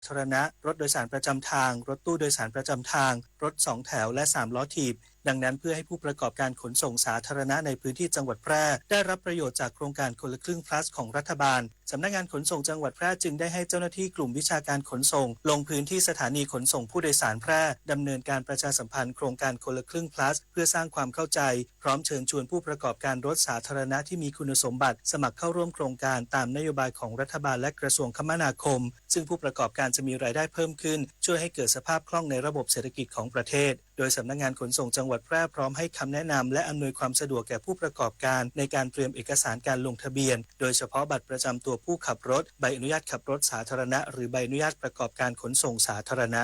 สาธารณะรถโดยสารประจำทางรถตู้โดยสารประจำทางรถ2แถวและ3ล้อถีบดังนั้นเพื่อให้ผู้ประกอบการขนส่งสาธารณะในพื้นที่จังหวัดแพร่ได้รับประโยชน์จากโครงการคนละครึ่ง plus ของรัฐบาลสำนักงานขนส่งจังหวัดแพร่จึงได้ให้เจ้าหน้าที่กลุ่มวิชาการขนส่งลงพื้นที่สถานีขนส่งผู้โดยสารแพร่ดำเนินการประชาสัมพันธ์โครงการคนละครึ่ง plus เพื่อสร้างความเข้าใจพร้อมเชิญชวนผู้ประกอบการรถสาธารณะที่มีคุณสมบัติสมัครเข้าร่วมโครงการตามนโยบายของรัฐบาลและกระทรวงคมนาคมซึ่งผู้ประกอบการจะมีรายได้เพิ่มขึ้นช่วยให้เกิดสภาพคล่องในระบบเศรษฐกิจของประเทศโดยสำนักงานขนส่งจังหวัดแพร่พร้อมให้คำแนะนำและอำนวยความสะดวกแก่ผู้ประกอบการในการเตรียมเอกสารการลงทะเบียนโดยเฉพาะบัตรประจำตัวผู้ขับรถใบอนุญาตขับรถสาธารณะหรือใบอนุญาตประกอบการขนส่งสาธารณะ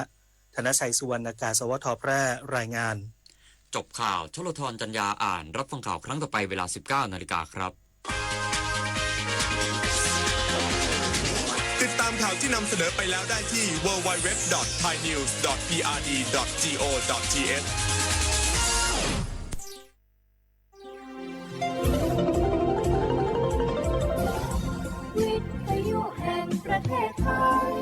ธนชัยสุวรรณากาศ สวท.แพร่รายงานจบข่าวชลธรจัญญาอ่านรับฟังข่าวครั้งต่อไปเวลา 19 นาฬิกาครับติดตามข่าวที่นำเสนอไปแล้วได้ที่ www.thainews.prd.go.th วิทยุแห่งประเทศไทย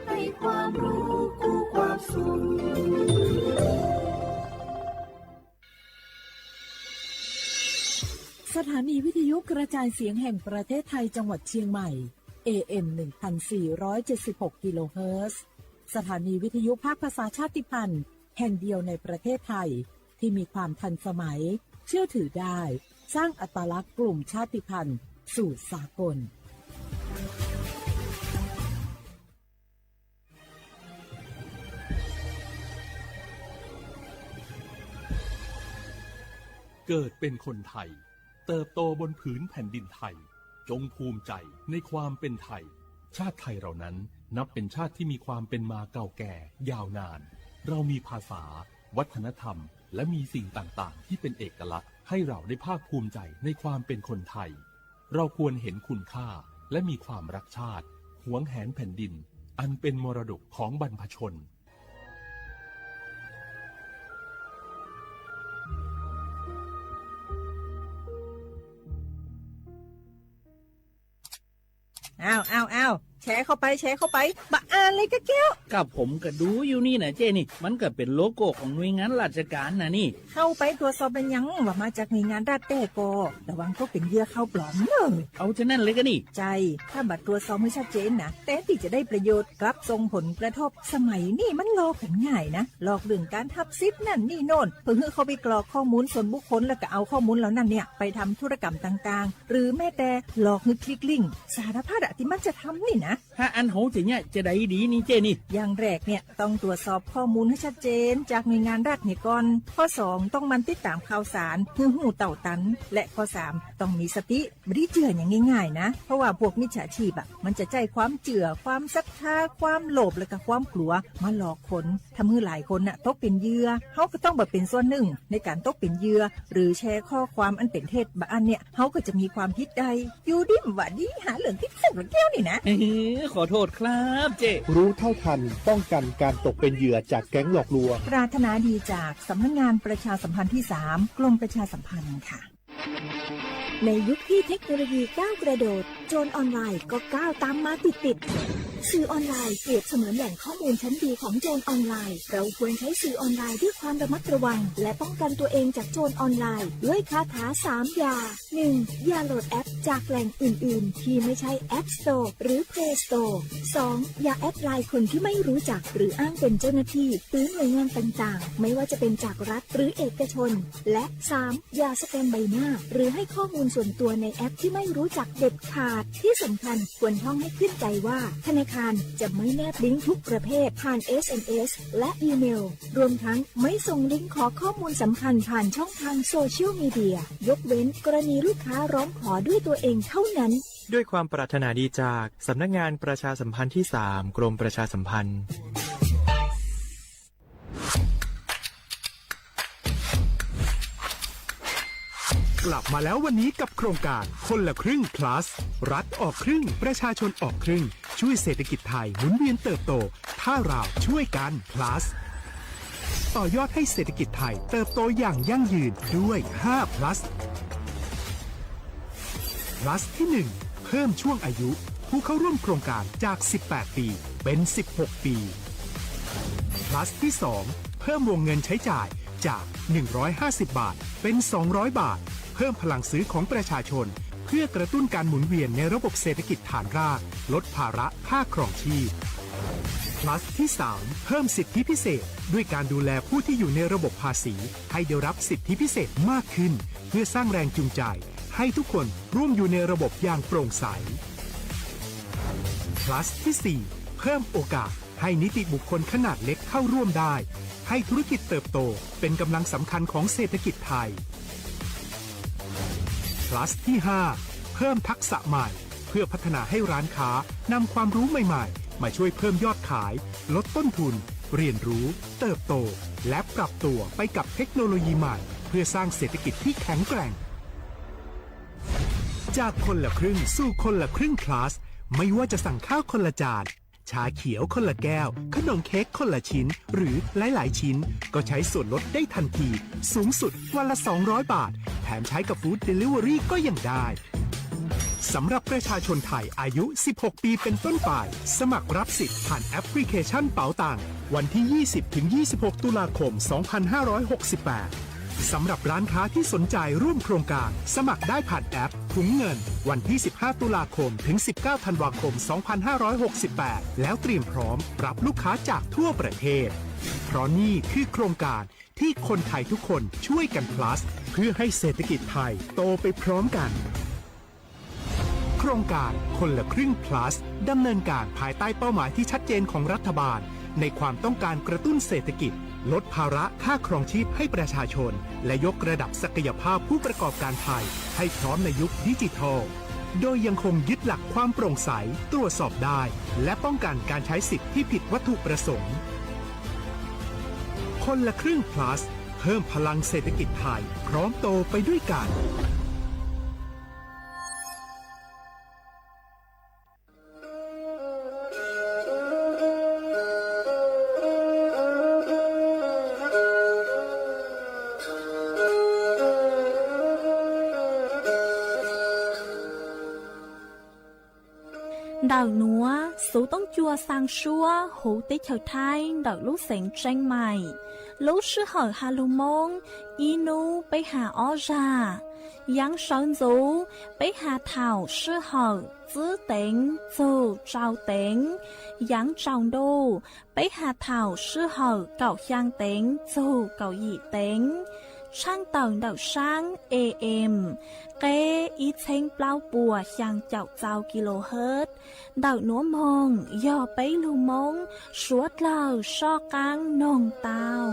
ให้ความรู้คู่ความสุขสถานีวิทยุกระจายเสียงแห่งประเทศไทยจังหวัดเชียงใหม่ AM 1476 กิโลเฮิรตซ์สถานีวิทยุภาคภาษาชาติพันธุ์แห่งเดียวในประเทศไทยที่มีความทันสมัยเชื่อถือได้สร้างอัตลักษณ์กลุ่มชาติพันธุ์สู่สากลเกิดเป็นคนไทยเติบโตบนผืนแผ่นดินไทยจงภูมิใจในความเป็นไทยชาติไทยเรานั้นนับเป็นชาติที่มีความเป็นมาเก่าแก่ยาวนานเรามีภาษาวัฒนธรรมและมีสิ่งต่างๆที่เป็นเอกลักษณ์ให้เราได้ภาคภูมิใจในความเป็นคนไทยเราควรเห็นคุณค่าและมีความรักชาติหวงแหนแผ่นดินอันเป็นมรดกของบรรพชนอ้าวแชร์เข้าไปบะอ่านเลยก็แก้วกับผมก็ดูอยู่นี่นะเจนี่มันก็เป็นโลโก้ของหน่วยงานราชการนะนี่เข้าไปตรวจสอบเป็นยังว่ามาจากหน่วยงานราชแต่ก็ระวังก็เป็นเหยื่อเข้าปลอมเนอะเอาฉะนั้นเลยก็นี่ใจถ้าบัตรตรวจสอบไม่ชัดเจนนะแต่ที่จะได้ประโยชน์กลับส่งผลกระทบสมัยนี่มันหลอกกันง่ายนะหลอกเรื่องการทับซิปนั่นนี่โน่นเพื่อเขาไปกรอกข้อมูลส่วนบุคคลแล้วก็เอาข้อมูลเหล่านั้นเนี่ยไปทำธุรกรรมต่างๆหรือแม้แต่หลอกให้คลิกลิงก์สารพัดที่มันจะทำนี่นะถ้าอันโหจะเนี่ยจะได้ดีนี่เจนี่อย่างแรกเนี่ยต้องตรวจสอบข้อมูลให้ชัดเจนจากหน่วยงานรัฐเนี่ยก่อนข้อ2ต้องมันติดตามข่าวสารหูเต่าตันและข้อ3ต้องมีสติไม่ได้เจืออย่างง่ายๆนะเพราะว่าพวกมิจฉาชีพมันจะใจความเจือความศรัทธาความโลภและก็ความกลัวมาหลอกคนทำให้หลายคนตกเป็นเหยื่อเขาก็ต้องเป็นส่วนหนึ่งในการตกเป็นเหยื่อหรือแชร์ข้อความอันเป็นเท็จบางอันเนี่ยเขาก็จะมีความคิดใดอยู่ดิ้มว่าดีหาเรื่องที่สุดแก้วนี่นะขอโทษครับเจรู้เท่าทันป้องกันการตกเป็นเหยื่อจากแก๊งหลอกลวงปรารถนาดีจากสำนักงานประชาสัมพันธ์ที่3กรมประชาสัมพันธ์ค่ะในยุคที่เทคโนโลยีก้าวกระโดดโจรออนไลน์ก็ก้าวตามมาติดสื่อออนไลน์เปรียบเสมือนแหล่งข้อมูลชั้นดีของโจรออนไลน์เราควรใช้สื่อออนไลน์ด้วยความระมัดระวังและป้องกันตัวเองจากโจรออนไลน์ด้วยคาถา3อย่า 1. อย่าโหลดแอปจากแหล่งอื่นๆที่ไม่ใช่ App Store หรือ Play Store 2. อย่าแอดไลน์คนที่ไม่รู้จักหรืออ้างเป็นเจ้าหน้าที่หรือหน่วยงานต่างๆไม่ว่าจะเป็นจากรัฐหรือเอกชนและ 3. อย่าสแกนใบหน้าหรือให้ข้อมูลส่วนตัวในแอปที่ไม่รู้จักเด็ดขาดที่สำคัญควรท่องให้ขึ้นใจว่าธนาคารจะไม่แนบลิงก์ทุกประเภทผ่าน SMS และอีเมลรวมทั้งไม่ส่งลิงก์ขอข้อมูลสำคัญผ่านช่องทางโซเชียลมีเดียยกเว้นกรณีลูกค้าร้องขอด้วยตัวเองเท่านั้นด้วยความปรารถนาดีจากสำนักงานประชาสัมพันธ์ที่3กรมประชาสัมพันธ์กลับมาแล้ววันนี้กับโครงการคนละครึ่ง plus รัฐออกครึ่งประชาชนออกครึ่งช่วยเศรษฐกิจไทยหมุนเวียนเติบโตถ้าเราช่วยกัน plus ต่อยอดให้เศรษฐกิจไทยเติบโตอย่างยั่งยืนด้วย5 plus plus ที่ 1 เพิ่มช่วงอายุผู้เข้าร่วมโครงการจาก18 ปี เป็น 16 ปี plus ที่ 2 เพิ่มวงเงินใช้จ่ายจาก 150 บาทเป็น 200 บาทเพิ่มพลังซื้อของประชาชนเพื่อกระตุ้นการหมุนเวียนในระบบเศรษฐกิจฐานรากลดภาระค่าครองชีพ plus ที่ 3 เพิ่มสิทธิพิเศษด้วยการดูแลผู้ที่อยู่ในระบบภาษีให้ได้รับสิทธิพิเศษมากขึ้นเพื่อสร้างแรงจูงใจให้ทุกคนร่วมอยู่ในระบบอย่างโปร่งใส plus ที่ 4 เพิ่มโอกาสให้นิติบุคคลขนาดเล็กเข้าร่วมได้ให้ธุรกิจเติบโตเป็นกำลังสำคัญของเศรษฐกิจไทย plus ที่ 5 เพิ่มทักษะใหม่เพื่อพัฒนาให้ร้านค้านำความรู้ใหม่ๆมาช่วยเพิ่มยอดขายลดต้นทุนเรียนรู้เติบโตและปรับตัวไปกับเทคโนโลยีใหม่เพื่อสร้างเศรษฐกิจที่แข็งแกร่งจากคนละครึ่งสู่คนละครึ่ง plus ไม่ว่าจะสั่งข้าวคนละจานชาเขียวคนละแก้วขนมเค้กคนละชิ้นหรือหลายๆชิ้นก็ใช้ส่วนลดได้ทันทีสูงสุดวันละ200 บาทแถมใช้กับฟู้ดเดลิเวอรี่ก็ยังได้สำหรับประชาชนไทยอายุ 16 ปีเป็นต้นไปสมัครรับสิทธิ์ผ่านแอปพลิเคชันเป๋าตังค์วันที่ 20-26 ตุลาคม 2568 สำหรับร้านค้าที่สนใจร่วมโครงการสมัครได้ผ่านแอปถุงเงินวันที่ 15 ตุลาคมถึง 19 ธันวาคม 2568 แล้วเตรียมพร้อมรับลูกค้าจากทั่วประเทศเพราะนี่คือโครงการที่คนไทยทุกคนช่วยกัน plus เพื่อให้เศรษฐกิจไทยโตไปพร้อมกันโครงการคนละครึ่ง plus ดำเนินการภายใต้เป้าหมายที่ชัดเจนของรัฐบาลในความต้องการกระตุ้นเศรษฐกิจลดภาระค่าครองชีพให้ประชาชนและยกระดับศักยภาพผู้ประกอบการไทยให้พร้อมในยุคดิจิทัลโดยยังคงยึดหลักความโปร่งใสตรวจสอบได้และป้องกันการใช้สิทธิ์ที่ผิดวัตถุประสงค์คนละครึ่ง plus เพิ่มพลังเศรษฐกิจไทยพร้อมโตไปด้วยกันĐào núa, số tông chua sang xua, hú tế thở thai, đào lúc sáng tranh mày. Lúc sư hỏi hà lù mông, y nu bế hà ó ra. Yang sơn dũ, bế hà thảo sư hỏi, giữ tính, dù trao tính. Yang trọng đô, bế hà thảo sư hỏi, cậu khang tính, dù cậu dị tính. Sang tầng đảo sang AM, kế ít thanh bao bùa sang chậu chào kHz. Đảo núa mông, do bấy lưu mông, suốt lờ so căng nông tàu.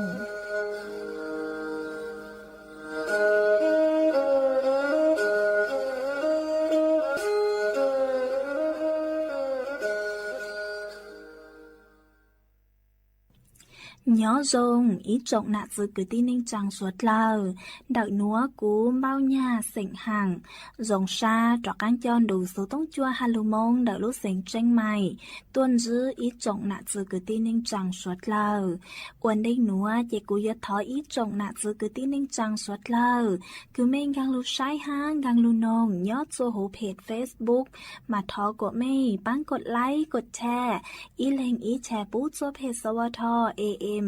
Nhớ dùng ý trọng nạ dự cứ tin ninh chẳng suốt lờ đợi núa cú bao nhà sỉnh hàng dòng xa trọ cán chọn đủ số tông chua hà lưu mông đợi lúc sỉnh tranh mày tuân dư ý trọng nạ dự cứ tin ninh chẳng suốt lờ quần đinh núa chỉ cú yết thói ý trọng nạ dự cứ tin ninh chẳng suốt lờ cứ mình gang lưu sai hang gang lưu nông nhớ cho hữu page Facebook mà thó của mày bánกดไลค์กดแชร์ý lên ýแชร์ปุ๊cho page สวท AM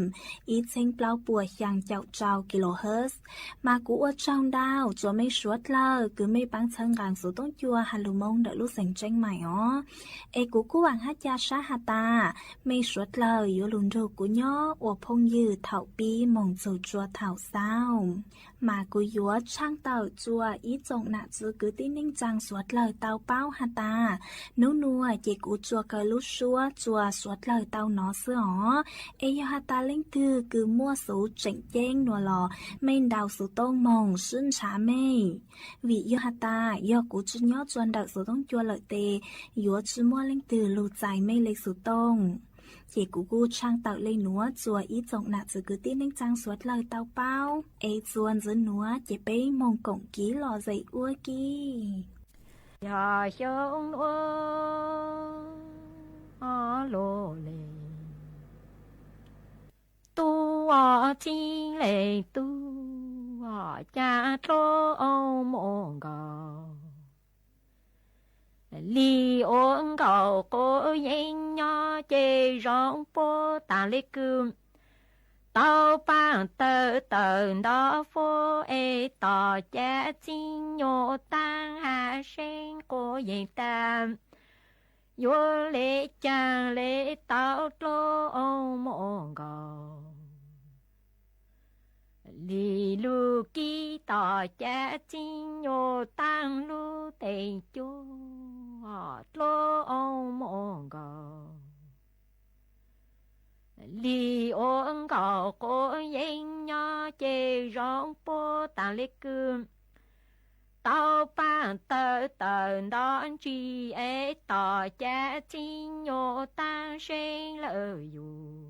อีเซ็งเปล่าปัวอย่างเจ้าเจ้ากิโลเฮิรตซ์มากูว่าเจ้าดาวจะไม่ชวดเลยคือไม่ปังเชิงกลางสู่ต้นจัวฮัลโหลมงเดลูกเสียงเจ้งใหม่อ๋อเอกูกูหวังฮัจยาชาฮาตาไม่ชวดเลยอยู่ลุนโรกูย่ออวพงยืดเถาปีมงจูจัวเถาเศร้ามากูยัวช่างเต่าจัวอีจงหนักจือคือติ้งนิ่งจังสวดเลยเต่าเป้าฮาตานัวเจกูจัวเกลุชัวจัวสวดเลยเต่าหนอเสืออ๋อเอยฮาตาเล่งคือมั่วสูเจ๋งเจ้งนัวหล่อไม่ดาวสูต้งมงซึ่งช้าไม่วิยฮาตายอกูจุนยอจวนดักสูต้งจัวเลยเตยัวชื่อมั่วเล่งลูใจไม่เล็กสูต้งเจกูกูช่างเต่าเลยหนัวจัวอีจงหนักจือคือติ้งนิ่งจังสวดเลยเต่าเป้าเอจวนจือหนัวเจไปมงกงกี้หล่อใจอ้วกี้อย่าเชิงอ้อโลเลตัวที่เลตัวจะโตมองกา Li ôn cầu cô yên nhỏ chê rong bố tàng lê cơm. Tao bằng tờ tờ đó phố ê tỏ cha chính nhô tăng hạ sinh cô yên tâm. Yo lê chàng lê tao lô ông môn gầu. Li lu kỳ tỏ cha chính nhô tăng lu tên chú lô ông môn gầu. Li ôn cầu cô yên nhỏ chê rong bố tàng lê cơm. Tao bằng tờ tờ đón chi ế tỏ cha chính nhô tăng sinh lợi dù.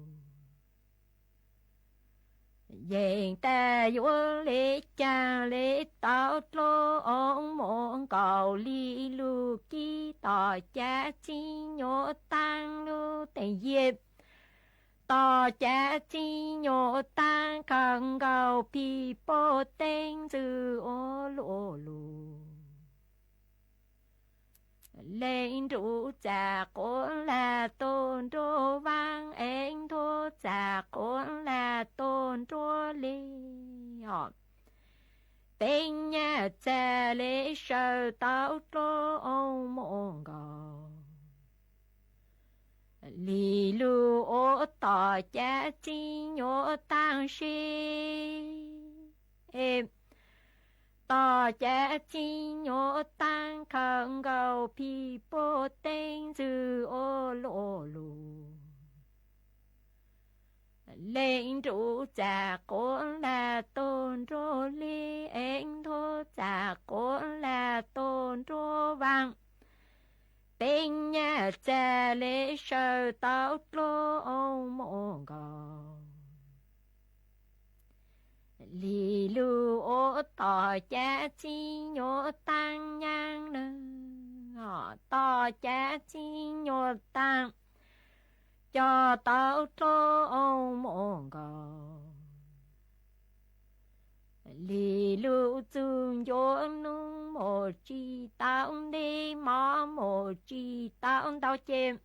Dành ta vô lê chàng lê tao lô ông môn cầu li lu kỳ tỏ cha chính nhô tăng lu tên dịp. Tỏ cha chính nhô tăng khẳng cầu bì bố tên dư ô lô lù. Lên rủ cha con là tôn trô vang anh thô cha con là tôn trô lê. Tên nhà cha lê sơ tao trô ông môn gầu. Li lu ô tỏ cha chính nhô tăng sĩ. Tỏ cha chính nhô tăng khẳng cầu bì bố tên dư ô lô lù. Lên rủ cha con là tôn trô li anh thô cha con là tôn trô vang. Tên nhà cha lê sơ tao lô ông môn gầu. Li lu ô tỏ cha chính nhô tăng nhang nơ. Tỏ cha chính nhô tăng cho tao lô ông môn gầu. Li lu dương vô nung một chi tao đi mò một chi tao tao chêm.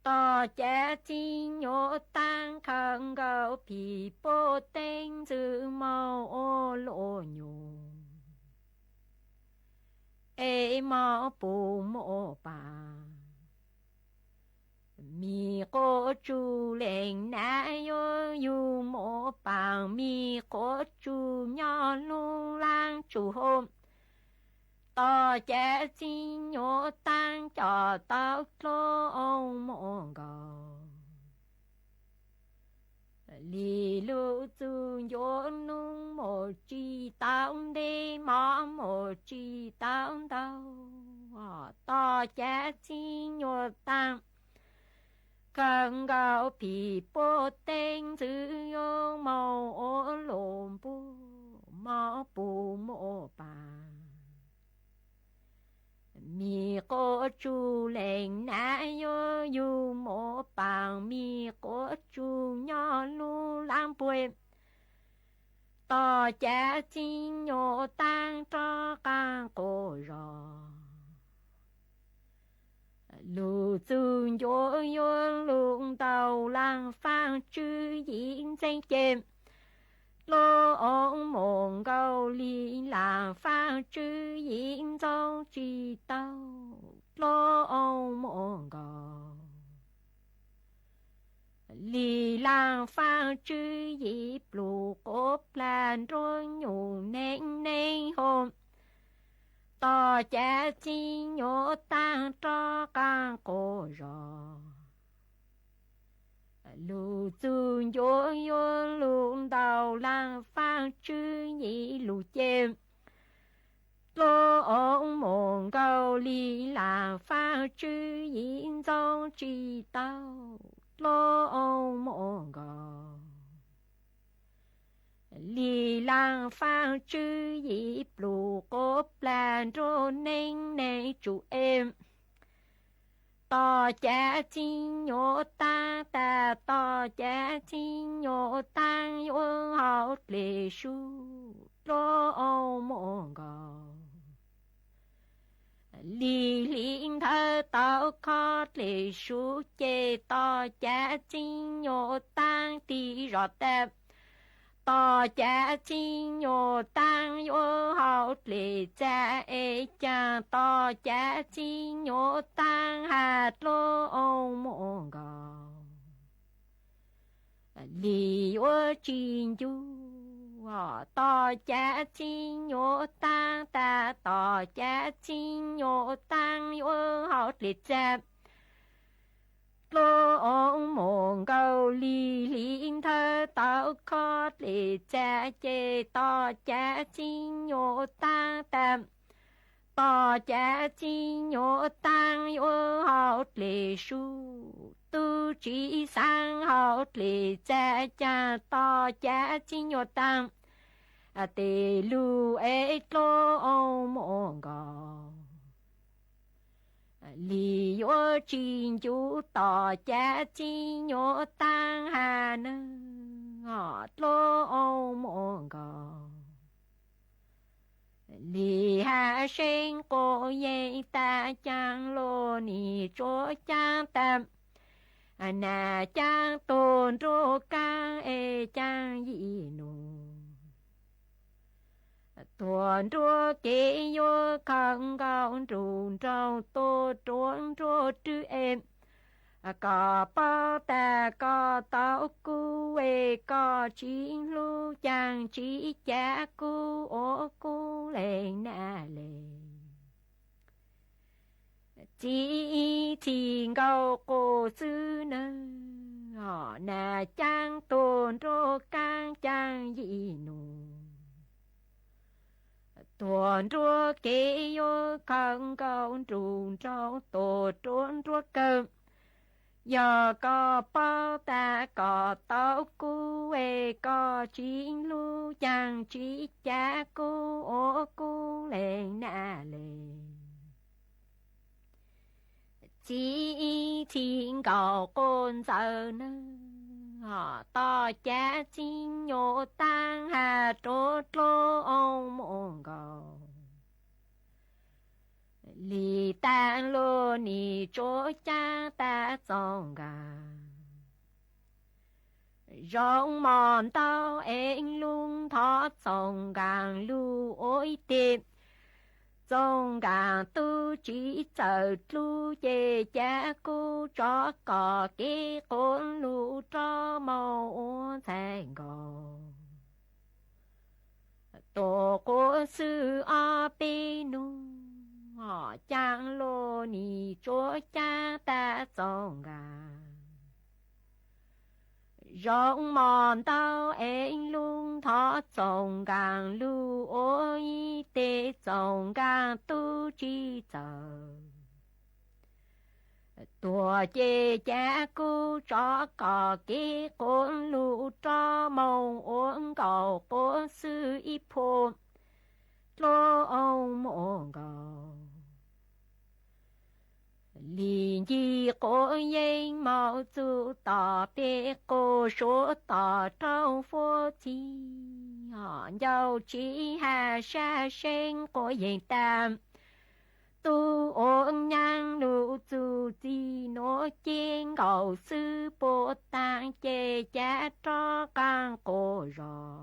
Tỏ cha chính nhô tăng khẳng cầu bì bố tên dư màu ô lô nhô. Ê mò bù mô bà. Mi cô chú lên nà yo yu mô bằng mi cô chú nhỏ lu lang chú hôm. Tỏ cha chính nhô tăng cho tao lô ông môn gầu. Li lu dương vô nung một chi tao đi mò một chi tao tao. Tỏ cha chính nhô tăng khẳng cầu bì bố tên dư yo màu ô lộn bố mò bù mô bà. Mi cô chú lên nà yo yu mô bằng mi cô chú nhỏ lu lang bùi. Tỏ cha chính nhô tăng cho càng cô rò. Lù dương yo yo lụng tàu lang phang chư diễn danh chêm. Lô ông môn gầu li lang phang chư diễn dông chi tàu. Lô ông môn gầu li lang phang chư dịp lù cốp lan rồi nhủ nênh nênh hôm. Tỏ cha chính nhô tăng cho càng cô rò. Lù dương yo yo lụng tàu lang phang chư nhị lù chêm. Lô ông môn gầu li lang phang chư diễn dông chi tàu. Lô ông môn gầu li lang phang chư dịp lù cốp lan rô nênh nênh chú em. Tỏ cha chính nhô tăng ta tỏ cha chính nhô tăng yo hậu lê su. Lô ông môn gầu Lý lính thơ tao khó lệ sú chê to chá chinh nhô tăng tí rõ tẹp to chá chinh nhô tăng vô hậu lệ cha ê chàng to chá chinh nhô tăng hạt lô ông môn gò Lý vô chinh chú to cha chinh nhô tăng ta to cha chinh nhô tăng vô hậu lệ cha lô ông môn cầu lý lính thơ tao khó lệ cha chê to cha chinh nhô tăng tạm to cha chinh nhô tăng vô hậu lệ su tu chỉ sang hậu lệ cha cha to cha chinh nhô tăng tê lu ê lô ông môn gò Lý vô trình chú tỏ cha chi nhô tăng hà nơ ngọt lô ông môn gò Lý hạ sinh cô yên ta chang lô ni chô chang tâm nà chang tôn rô cang ê chang yi nụ tuần rô kế vô khăn gạo trùn trong tô trốn rô trư em có bao ta có tao cu ê có chín lu chàng chỉ cha cu ô cu lên nà lệ chỉ thiên gạo cô sư nơ họ nà chang tôn rô cang chang yi nụ tuần rùa kế vô khăn gạo trùn trong tổ trốn rùa cơm giờ có bao ta có tao cu ê có chín lu chàng chỉ cha cu ô cu lên nà lệ chỉ thiên gạo con giờ nơ họ to cha chinh nhô tăng hà trốt lô ông môn gò Lý tăng lô ni chô cha ta dòng gà rong mòn tao anh lung thọ dòng gàng lưu ôi tiệm dòng gàng tu chỉ chờ lưu chê cha cô cho có cái con lưu cho màu thành gò tổ cô sư ở bên nu họ chang lô ni chúa cha ta dòng gà rong mòn tao anh lung thọ dòng gàng lưu ôi tê dòng gàng tu chỉ chờ tua chê cha cô cho có cái con lưu cho mong uống cầu cô sư y phô lô ông môn gò Lý nhi cô yên mạo chú tỏ bế cô số tỏ trong phố chi họ nhau chỉ hà sa sinh cô yên tam tu ôn nhang nụ chú chi nô chiên cầu sư bồ tạng chê cha cho càng cô rò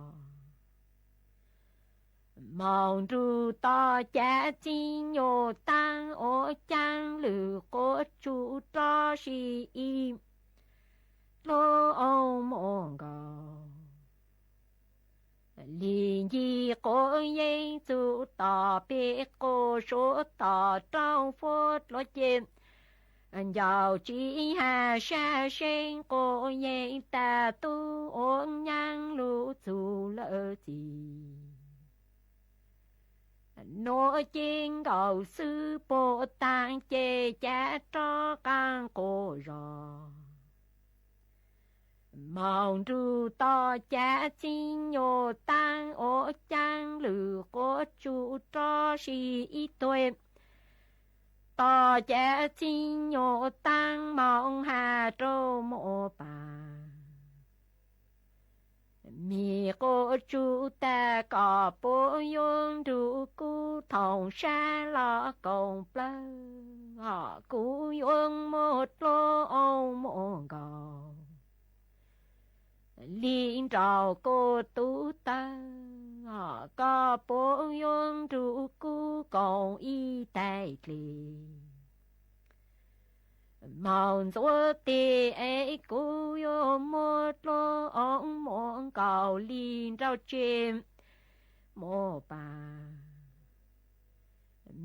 mong ru to cha chi nhô tăng ô chang lử cô chú cho si im lô ông môn gò Lý nhi cô yên chú tỏ bế cô số tỏ trong phốt lô chêm giàu chỉ hà sa sinh cô yên ta tu ôn nhang lũ chú lỡ gì nô chiên cầu sư bồ tạng chê cha cho càng cô rò mong ru to cha chinh nhô tăng ô chang lử cô chú cho si y tuệ to cha chinh nhô tăng mong hà trô mô bà mi cô chú ta có bố yong đủ cú thòng xa lo công plơ họ cú yong một lô ông mong gò liên trào cô tú ta họ có bố yong đủ cú công y tài lì mong gió tê ấy cú yo một lô ông mong cầu liên trao chim mô bà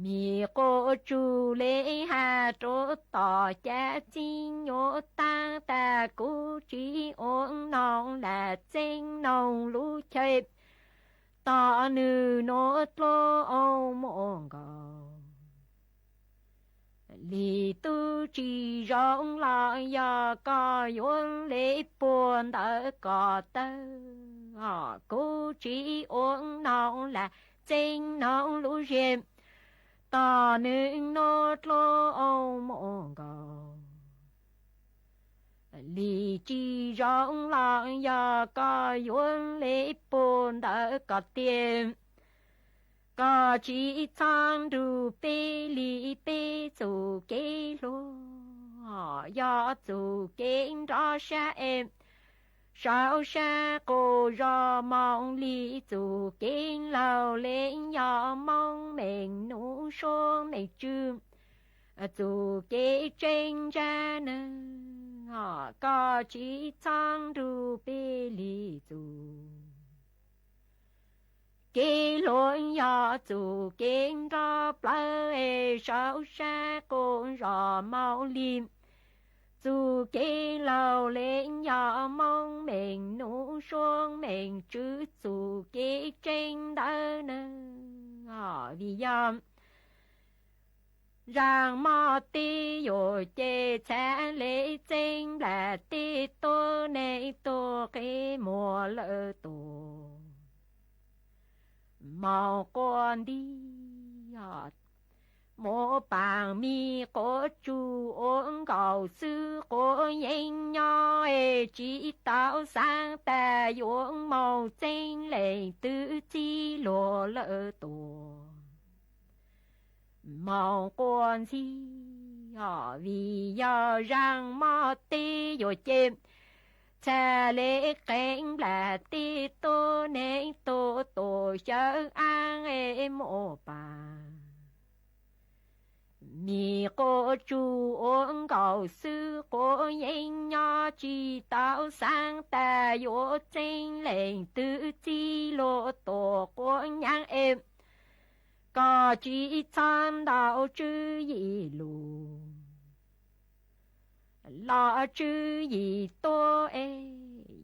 mi cô chú lễ hà trố tỏ cha chính nhô tăng ta cú chỉ ôn nong là chính nong lũ chếp tỏ nữ nốt lô ông mong cầu lý tu chỉ rong lại ya có yuan lễ buồn đã có tơ họ cố chỉ uống nong là chính nong lũ riêng ta nên nốt lô ông mong cầu lý chỉ rong lại ya có yuan lễ buồn đã có tiền có chỉ sang đủ bê lì bê dù kế lô họ do dù kế rõ xa em sao xa cô rõ mong lì dù kế lâu lên nhỏ mong mình nụ xuống mình chư dù kế tranh ra nè họ có chỉ sang đủ bê lì dù kê lối ya dù kén ra plei sao xa con ra mau lim dù kê lâu lên ya mong mình nụ xuống mình chứ dù kê tranh đỡ nè vì yam rằng mà ti yo chê cha lễ tranh là ti tô này tô cái mùa lỡ tô màu con đi mô bằng mi có chú ôn cầu sư có nhanh nhỏ chỉ tạo sáng ta yuông màu tranh lệ tự chi lộ lỡ tổ màu con gì vì do rằng mà tê yo chêm cha lễ cảnh là ti tô nên tô tô chớ an em mô bà mi cô chú ôn cầu sư cô nhanh nhỏ chỉ tạo sáng ta yo tranh lệnh tự chi lộ tổ của nhang em có chỉ tham đạo chữ gì lù là chữ gì tô ê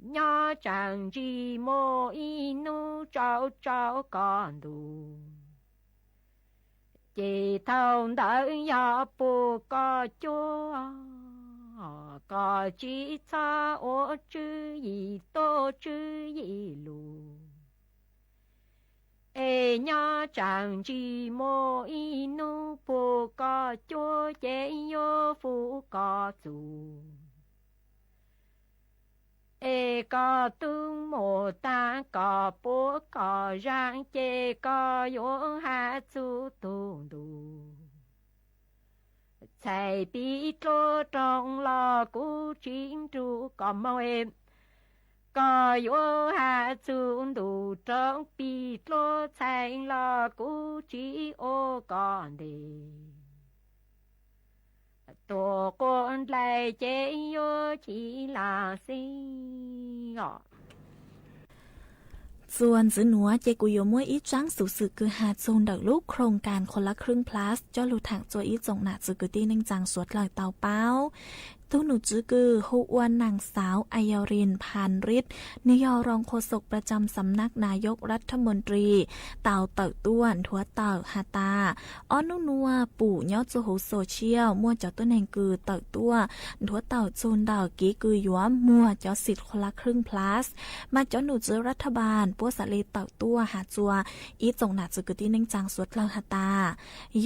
nhỏ chẳng chỉ mô y nu trao trao con đủ chỉ thông đợi ya bù có chúa có chỉ cha ô chữ gì tô chữ gì lù ê nhỏ chẳng chỉ mô y nu bù có chúa chế yo phụ có chủ ê có tương mô ta có bố có rang chê có yo hạ chú tù đủ chạy bí trô trong lò cú chính trụ có mong em có yo hạ chú đủ trong bí trô chạy lò cú chỉ ô con đi tổ con lại chế yo chỉ là sinh ngọ ส่วนซื้อหนัวเจกุโยมวยอีจังสู่สื่อคือหาโซนดักลูกโครงการคนละครึ่ง plus จ้อลูทางตัวอีจงหนาจือคือตีนึงจังสวดลอยเตาเป้าตู้หนูจื้อคือฮู้อ้วนนางสาวไอยารินพานฤทธิ์นิยอรองโฆษกประจำสำนักนายกรัฐมนตรีเต่าเต่าต้วนทัวเต่าฮาตาอ้อนนัวปู่ยอดโซโหโซเชียลมั่วเจ้าตัวแหงคือเต่าตัวทัวเต่าโซนดาวกี้คือยัวมั่วเจ้าสิทธิ์คนละครึ่ง plus มาเจ้าหนูจื้อรัฐบาลปัวสะเลเต่าตัวหาจัวอีจงหนาจือคือตีนึงจังสวดลอยฮาตา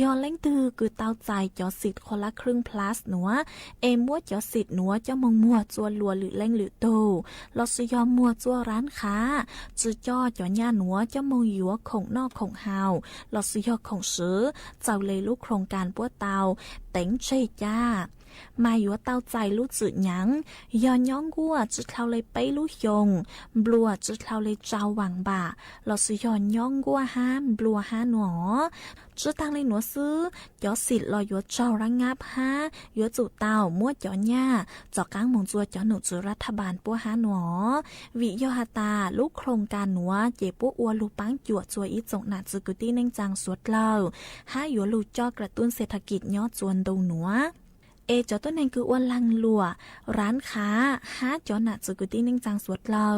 ยอเล่งตือคือเต่าใจเจ้าสิทธิ์คนละครึ่ง plus หนัวเอมั่วเจ้า จ้าสิทธิ์หนัวเจ้ามงมัวจัวลัวหรือเล่งหรือโตลอสยอมมัวจัวร้านค้าจื้อจ้อจ่อหญ้าหนัวเจ้ามงหยัวข่งนอกข่งเฮาลอสยอข่งซื้อเจ้าเลยลูกโครงการปัวเตาเต็งเชยจ้ามาอยู่เต้าใจรู้จืดหยังย้อนย่องกัวจืดเท่าเลยไปรู้ยงบลัวจืดเท่าเลยเจ้าหวังบ่าเราสิย้อนย่องกัวห้ามบลัวห้าหนอจืดตังเลยหนัวซื้อยอสิทธิ์รอยัวเจ้าระงับห้ายัวจู่เต้ามั่วจ่อหญ้าจ่อกลางมงจัวจ่อหนูจืรัฐบาลปัวห้าหนอวิโยหตาลูกโครงการหนัวเจ็บปัวอัวลูปังจั่วจัวอีจงหนาจืกุตี้เน่งจังสวดเล่าห้ายัวลูจ่อกระตุ้นเศรษฐกิจย่อจวนดงหนัวจอตัวนั้นคืออ้วนลังลัวร้านค้าหาจอหนาจืกุตี้นิ่งจังสวดเล่า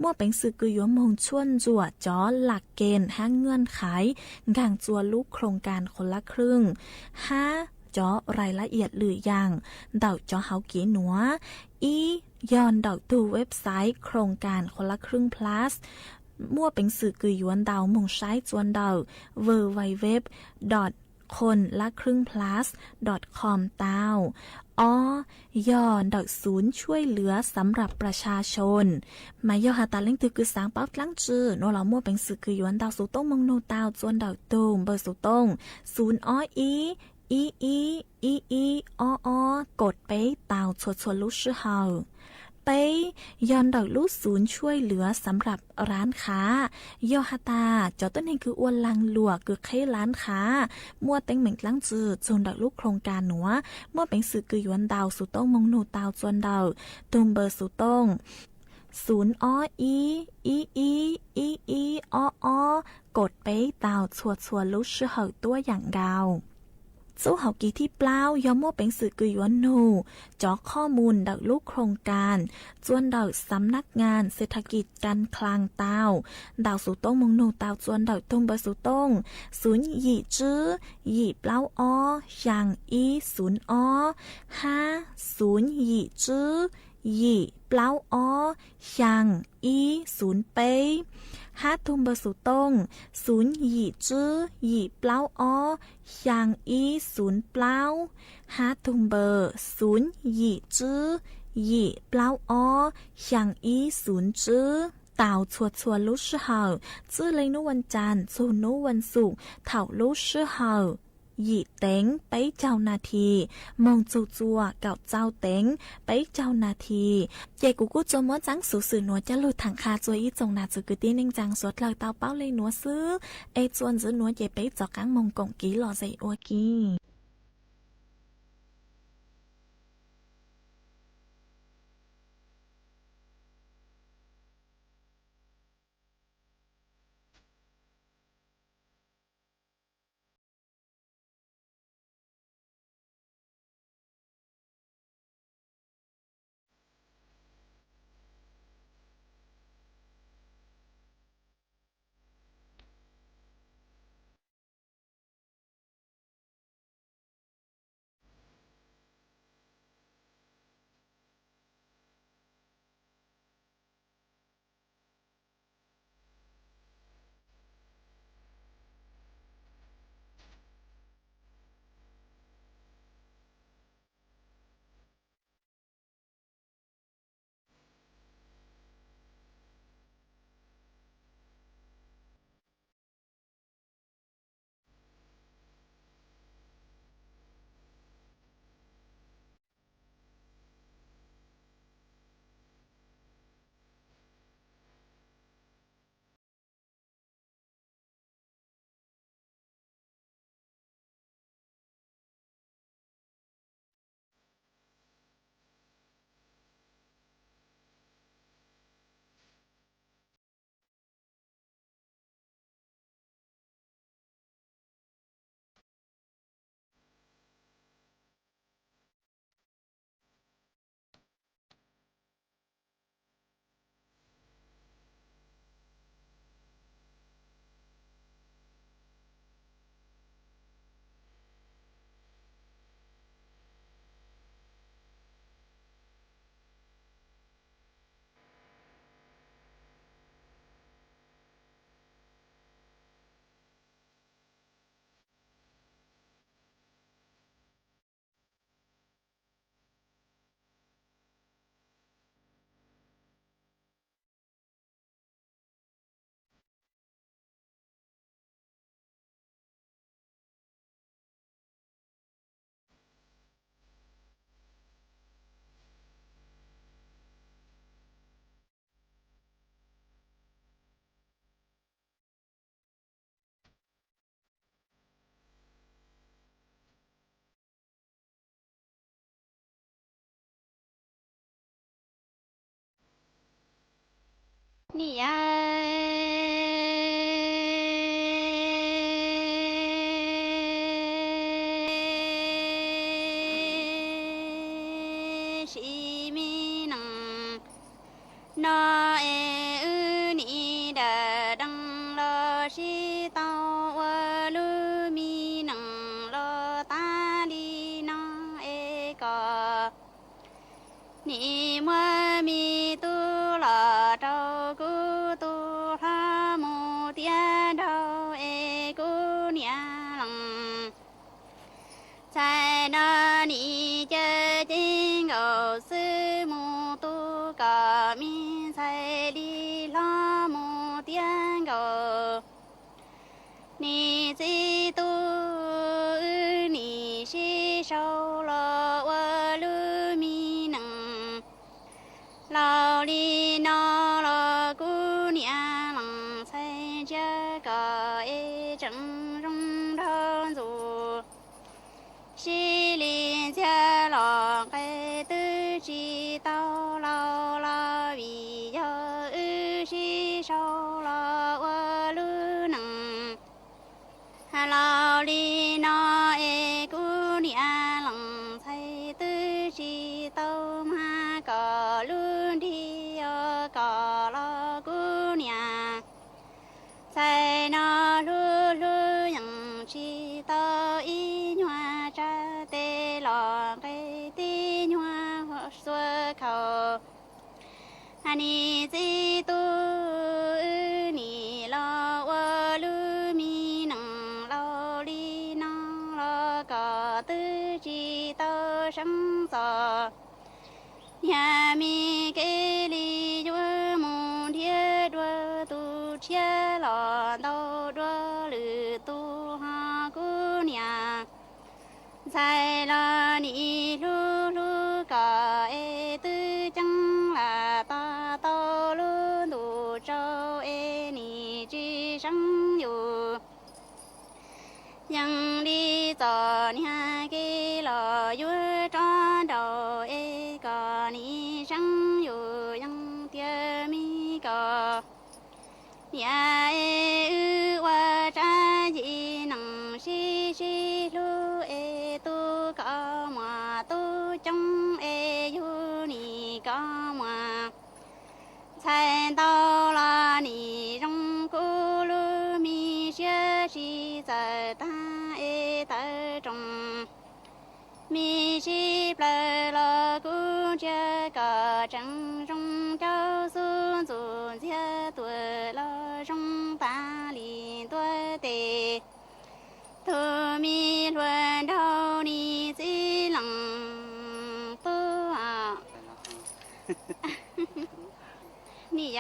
มั่วเป็นสื่อกุยมงชวนจั่วจอหลักเกณฑ์ห้าเงื่อนไขกางจัวลูกโครงการคนละครึ่งห้าจอรายละเอียดหรือยังเดาจอเฮากีหนัวย้อนเดาตู้เว็บไซต์โครงการคนละครึ่ง plus มั่วเป็นสื่อกุยวนเดามงใช้จวนเดา wwwคนละครึ่ง plus.com ตาวย่อดอกศูนย์ช่วยเหลือสำหรับประชาชนมาย่อหาตาเล่งตือคือสางป๊อปลังจื้อโนเรามั่วเป็นสื่อคือยวนดาวสูต้งมงโนตาวจวนดอกตูมเบอร์สูต้ง0กดไปตาวชวนลูกชื่อเฮาไปย้อนดอกลูกศูนย์ช่วยเหลือสำหรับร้านค้าโยฮาตาจอต้นเองคืออ้วนลังหลวกคือเคร้านค้ามั่วเต็งเหม่งลังจืดจนดอกลูกโครงการหนัวมั่วเป็นสื่อคือยวนดาวสุต้งมงหนูตาวจวนดาวตุมเบอร์สุต้งกดไปตาวชวนลูกชื่อเฮาตัวอย่างดาวสู้เฮากีที่เปล่ายอมมั่วเป็นสื่อกุยวนนูจอข้อมูลดักลูกโครงการจวนดักสำนักงานเศรษฐกิจการคลังตาวดาวสูต้งมงนูตาวจวนดักตุงเบอร์สูต้งศูนย์หยี่จื้อหยี่เปล่าอย่างศูนย์50หยี่จื้อหยี่เปล่าอย่างศูนย์เป้ห้าทุมเบอร์สูต้งศูนย์หยี่จื้อหยี่เปล่าอย่างศูนย์เปล่าห้าทุมเบอร์ศูนย์หยี่จื้อหยี่เปล่าอย่างศูนย์จื้อเต่าชัวลูกชื่อเฮาจื้อเลยนุวันจันทร์สู่นุวันศุกร์เถ่าลูกชื่อเฮาหยี่เต็งไปเจ้านาทีมองจัวเก่าเจ้าเต็งไปเจ้านาทีเจกูกูจมัวจังสูสื่อหนัวจะหลุดถังคาจวยอีจงนาจือกุตี้นิ่งจังสวดเลยเตาเป้าเลยหนัวซื้อจวนจื้อหนัวเจไปจอกกังมงกงกีหล่อใจอัวกี你呀。nó ư ni đà đăng lo si tao wa lu mi nang lo ta đi nó có ni mua mi tu lo trâu cu tu ha mu tia đâu cu nia lăng sai nó ni chơi tiếng ngầu sư mu tu cả mi sai đi lo mu tiếng ngầu ni chỉ tu ni si sâu lo wa lu mi nang lao li no lo cu nia lăng sai cha cả chẳng rong đơn dù si li cha lo cái tư chi tao lao la vì do ư si sâu lo wa lu nang lao li no cu nia lăng sai tư chi tao ma có luôn đi có lo cu nia sai nó lu lu yang chi tao y nhua cha tê lo cái ti nhua ho xua khẩu ani chi tu ni lo wa lu mi nang lo li no lo có tư chi tao sáng sờ nhà mi kê li chúa môn thiết đua tu chia lò đâu đua lử tu ha cú nhà sai lo ni lu lu cả tư chẳng là ta tao lu tu châu ni chi sángอยู่ยังđi tò nhà kê lò chúa tròn đầu có ni sángอยู่ยังtia mi có nhà ư qua cha gì nằng si si lu tu có mà tu trong yu ni có mà sai tao là ni trong cu lu mi xia si giờ ta ta trong mi si ple lo cu chia cả trăng trong châu xuân xuân chia tuổi lo trong ta liền tuổi tề thu mi luận đâu ni chỉ lòng tu à ni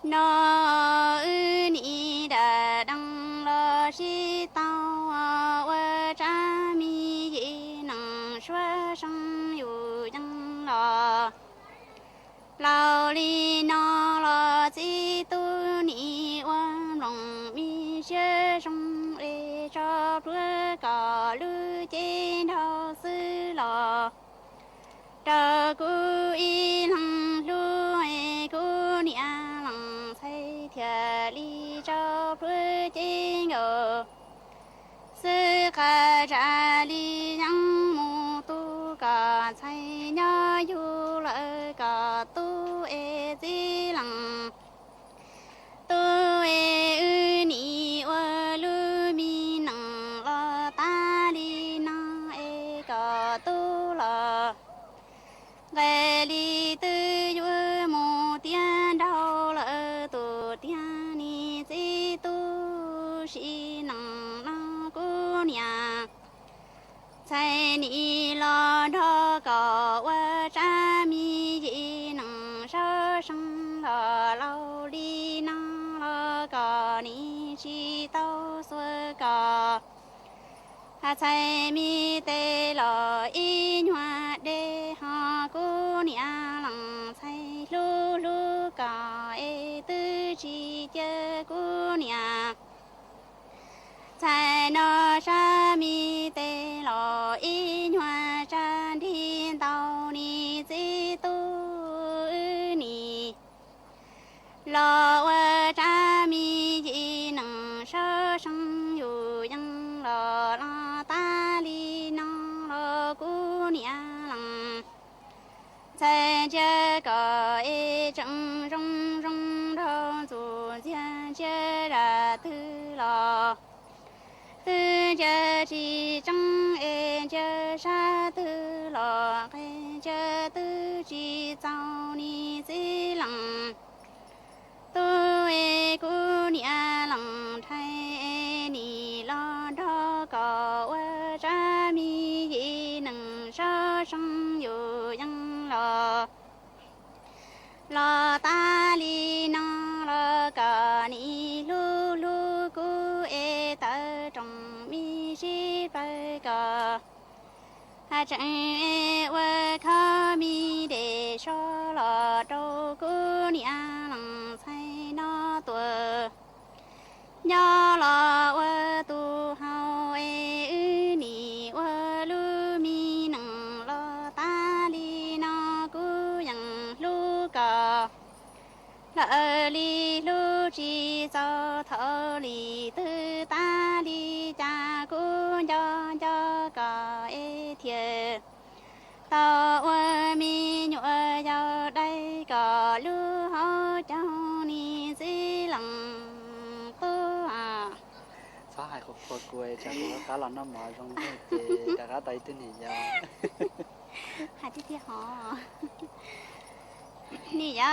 nó ư ni đà đăng lo si tao wa cha mi yi nang xua sang yu yang lo lao li no lo chi tu ni wa long mi xie song cho đua cả lu trên đầu sư lo trà cu y lăng lu cu nia lăng say thia li cho đua trên ngờ sư ca ra li yang mu tu ca say nhớ yu lợi ca tu di lăng tu ư ni wa lu mi nang lo ta li na ca tu lo về li tư yu mu tiên đau lỡ tu tiên ni di tu si nang na cu nia sai ni lo đó có wa cha mi yi nang sa sang lo lao li na lo có ni chi tao xua có sai mi tê lo y nhua đê ha cu nia lăng sai lu lu cả tư chi chơ cu nia 在那山米的老一暖山听到你最多你老我山米一能手上有样老老大里能老姑娘郎在这个一正中中头左间接着头老这是正爱这啥头老看这都是找你最郎都爱姑娘郎太你老着高我这米也能手上有样了老大里能了个你噜噜姑爱的中米是白个还真我靠米的说了周姑娘能才那多要了我都好爱你我噜米能了大里那姑娘噜个了里噜只走头里的大里家姑娘家个一天到我米女要来个路好叫你最冷多啊xã hội của cô quê cha của cá là nó mở trong cái chị đã cá tay tin thì sao hai tí tí họ nị ya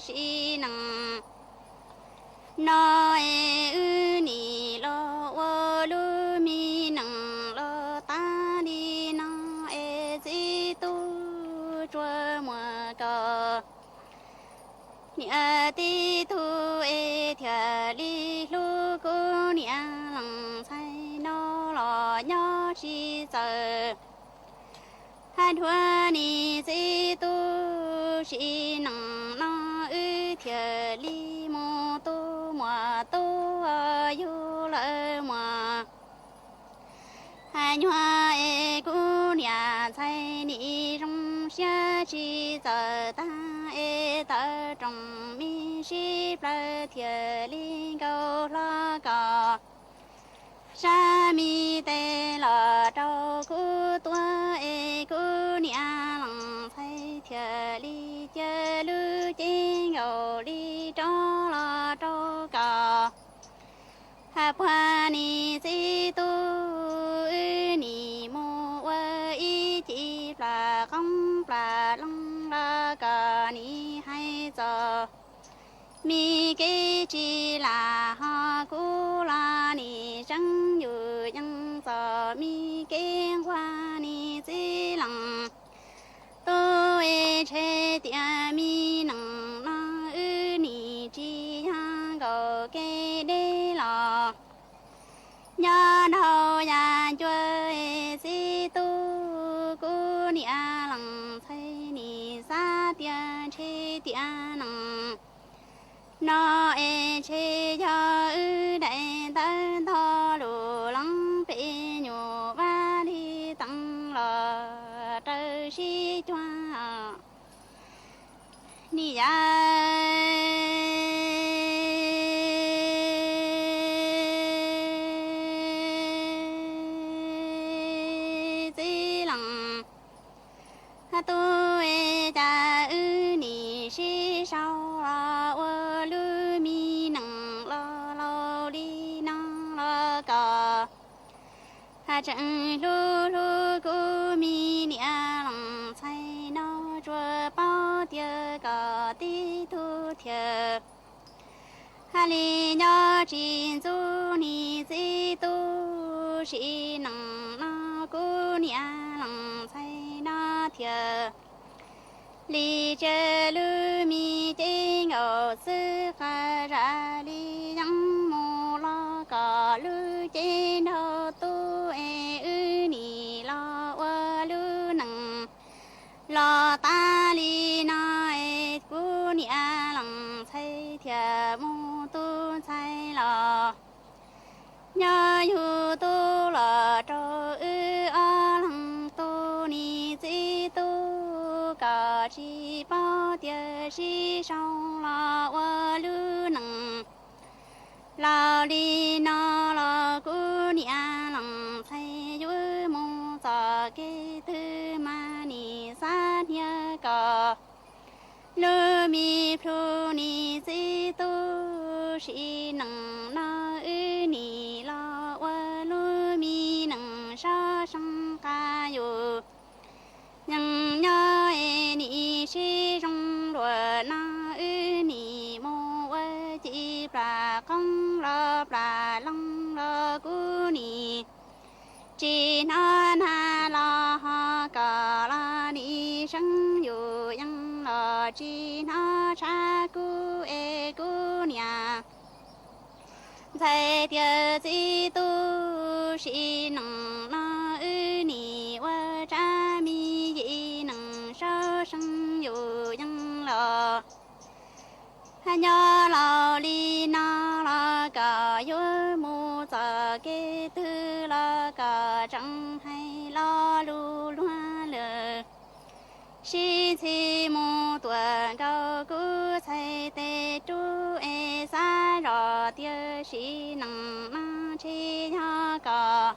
si năng nói nị lo wo lu mi năng lo ta đi năng e gì tu chua mùa cờ nhà ti tu e thia li lu cô nhà lăng sai nó lo nhỏ chi giờ hai thua ni gì tu chi năng nó thia li mô tu mùa tu yu lỡ mùa hai hoa e cô nhà sai ni trong xe chi giờ ta e ta trong mi shi pla thia li câu la cò sa mi te la trâu cô tua e cô nhà lăng sai thia li chơi lu chén gầu li trâu la trâu cò hà qua ni si tu ni mô wa y chỉ là không là lăng la cả ni hay giờ mi cái chỉ là ha cô la ni chẳngอยู่ยังgiờ mi cái qua ni chỉ lăng tôi chế tia mi nằng na ni chỉ hang cầu cái đê lò nhà đầu nhà chơi si tu cô nia lăng thấy ni sa tia chế tia nằng nó chế cho đại tân thọ lù lăng bị nhủ ba đi tăng lò trời si choa ni ya tôi cha ni si sao la wo lu mi nang lo lo đi nang lo cò ha chẳng lu lu cu mi nia lăng sai nó chua bao tia cò ti thu thiệt ha li nhỏ chín du ni di tu si nang nó cu nia lăng sai nó thiệt li chê lu mi chê ngô sư khá ra li yang mô lo có lu chê nô tu e ư ni lo wa lu nang ta li na e cu nia lăng chay thiệt mu tu chay lo nhớ yu tu lo cho ư a lăng tu ni chi tu cả chi bao địa chi song la wa lu nang la li na la cu nia lăng chay yu mu sa ke tu ma ni sa nhớ cả lu mi phu ni chi tu shi nang na ư ni la wa lu mi nang sa sang ca yu nhang nhớ e ni shi rong đùa na ư ni mo wa chi pra công la pra long la cu ni chi na na la ha ca la ni sang yu yang la chi na cha cu e cu nia在的基督是能那与你我扎米也能烧生有样了，还要老里那那个有木子给得那个正海老路乱了。是起木段高古才得住哎三绕的是能那吃呀个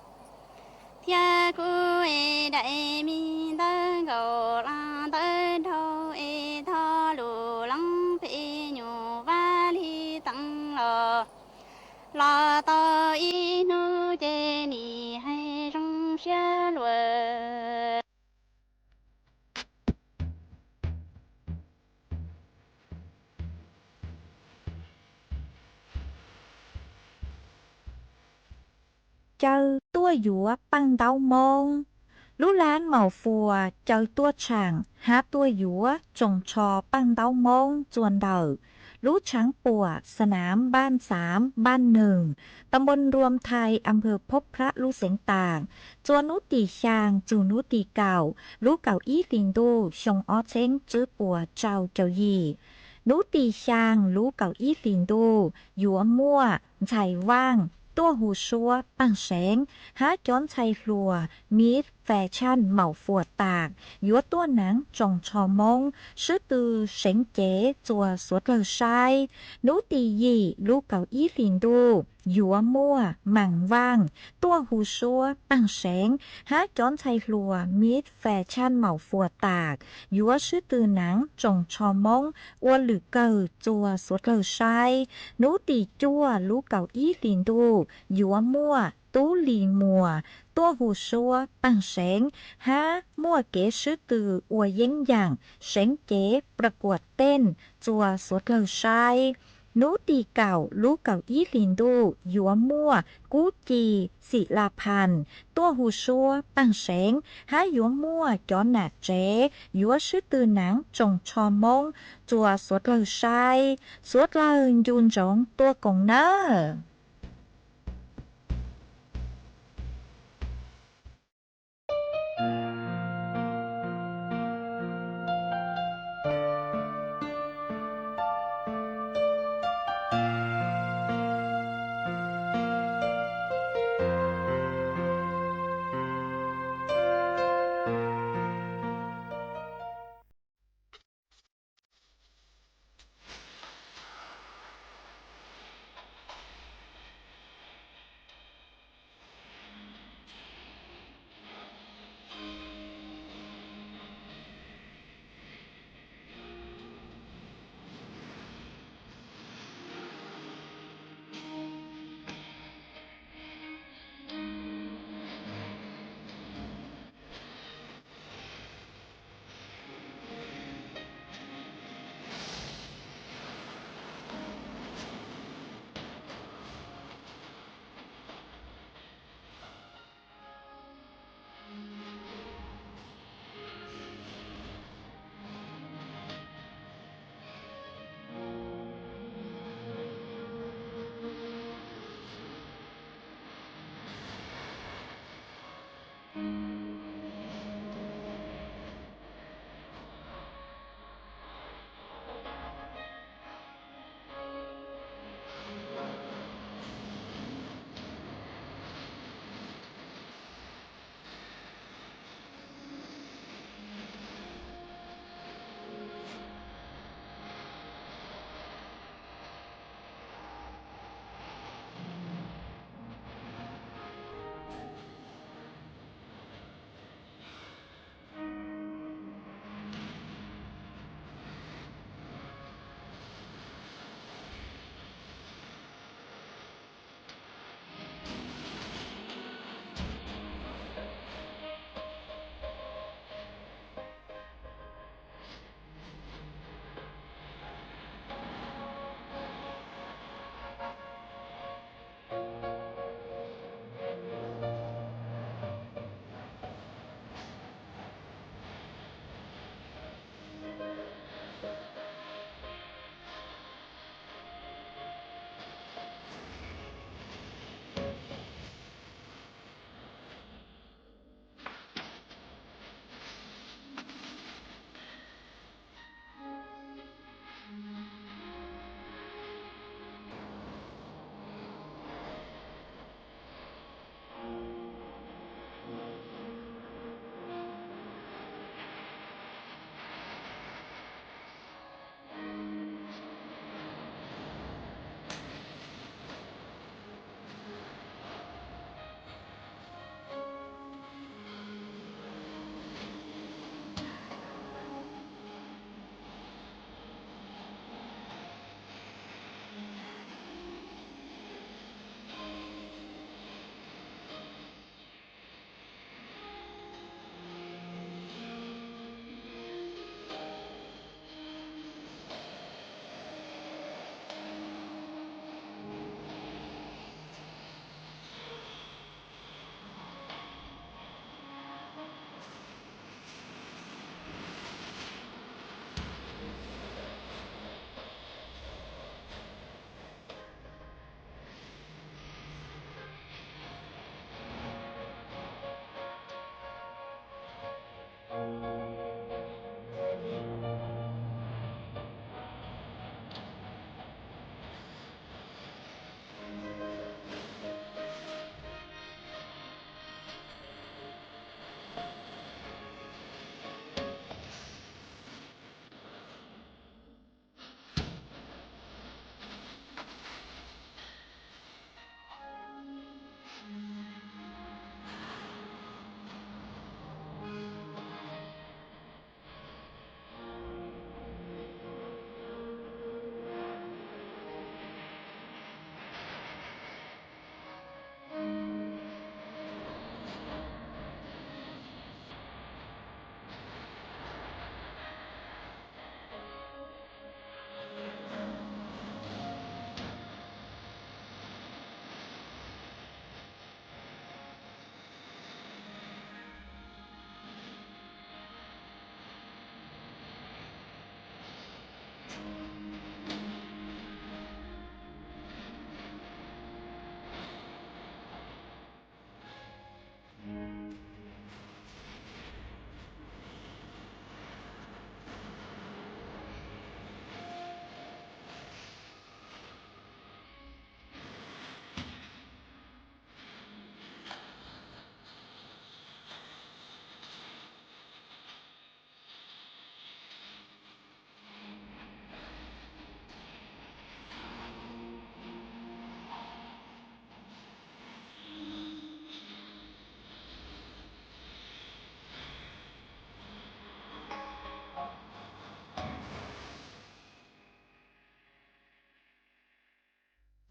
天古哎大米的狗拉的头哎套路浪费牛瓦里等了拉到一路的你还上学了。Chơi tua dũa bằng đau mông. Lũ lán màu phùa chơi tua chẳng há tua dũa trồng trò bằng đau mông chuồn đầu. Lũช้างป่วสนามบ้าน3บ้าน1ตำบลรวมไทยอำเภอพบพระลูเสียงต่างจวนนุตีชางจูนุตีเก่าลูเก่าอี้ลิงดูชงอ้อเช้งจื้อปัวเจ้าเจ้ายี่นุตีชางลูเก่าอี้ลิงดูหยัวมั่วไฉว่างตัวหูชัวปังแสงหาจ้อนชัยหลัวมีดแฟชั่นเหมาฝวดตากยัวตัวหนังจงชอมงชื่อตือเสงเจ๋จัวสวดเลอชายนุตียี่ลูกเก่าอี้ลินดูหยัวมั่วหมั่งว่างตัวหูชัวปังแสงหาจ้อนชัยหลัวมีดแฟชั่นเหมาฝวดตากยัวชื่อตือหนังจงชอมงอวหรือเกิดจัวสวดเลอชายนุตีจัวลูกเก่าอี้ลินดูหยัวมั่วตู้หลีมัวตัวหูชัวปังแสงหามั่วเก๋ชื่อตืออวยเย้งอย่างเสงเก๋ประกวดเต้นจัวสวดเลอชายนูตีเก่าลูกเก่าอี้ลินดูหยัวมั่วกูจีศิลาพันธ์ตัวหูชัวปังแสงหาหยัวมั่วจอนหนาเจ๋หยัวชื่อตือหนังจงชอมงจัวสวดเลอชายสวดเลอยุนจงตัวกงเนอ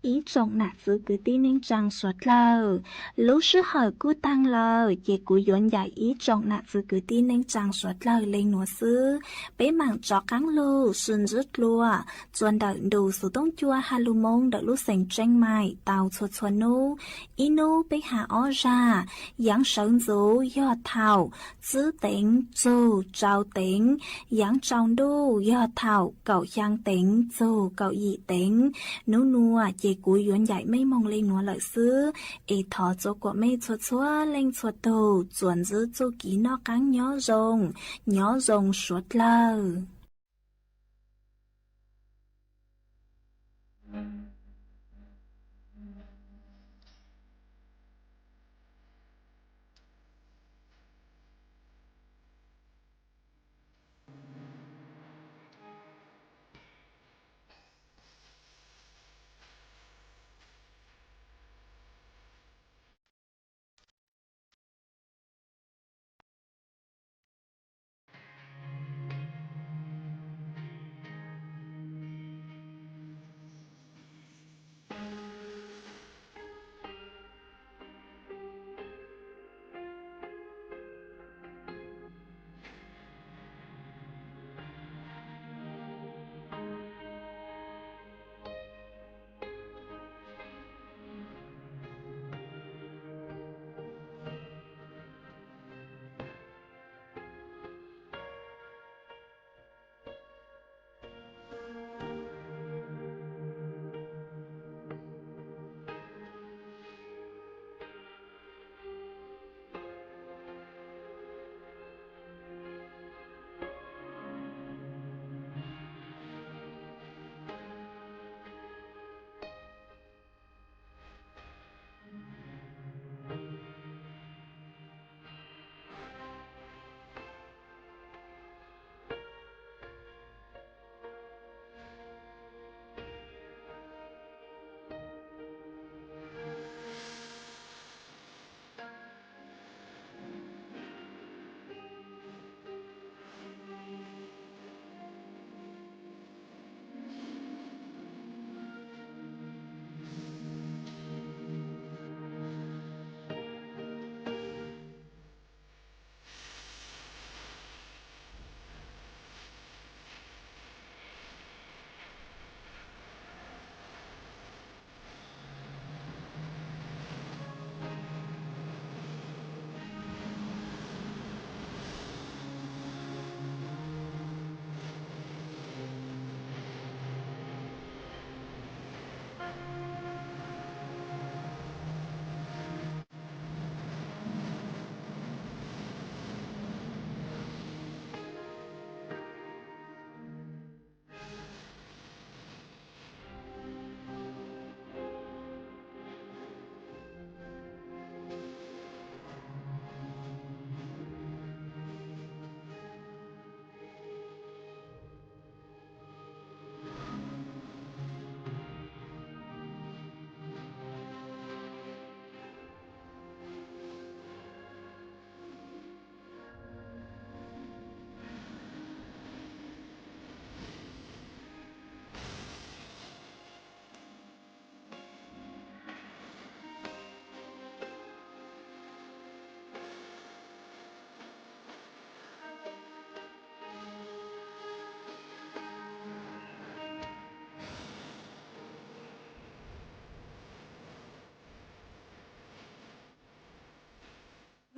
ý trọng nạ giữ cứ tí nên chẳng suốt lờ lúc sư hở cú tăng lờ dễ cú yốn giải ý trọng nạ giữ cứ tí nên chẳng suốt lờ lên nụ sư bế mạng cho cắn lù xuân rứt lùa chuẩn đợi đủ số tông chua hà lù mông đợi lúc sành tranh mài tàu chuột chuột nô ý nô bế hạ ó ra giáng sống dấu do thảo giữ tính dù trao tính giáng trong đô do thảo cậu giang tính dù cậu dị tính nô nùa dễ cú yốn giải mây mong lên nùa lợi sư ê thọ chỗ của mây chuột chúa lên chuột tù chuẩn giữ chỗ ký nó cắn nhỏ rồng suốt lờ.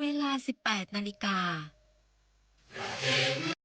เวลา 18 นาฬิกา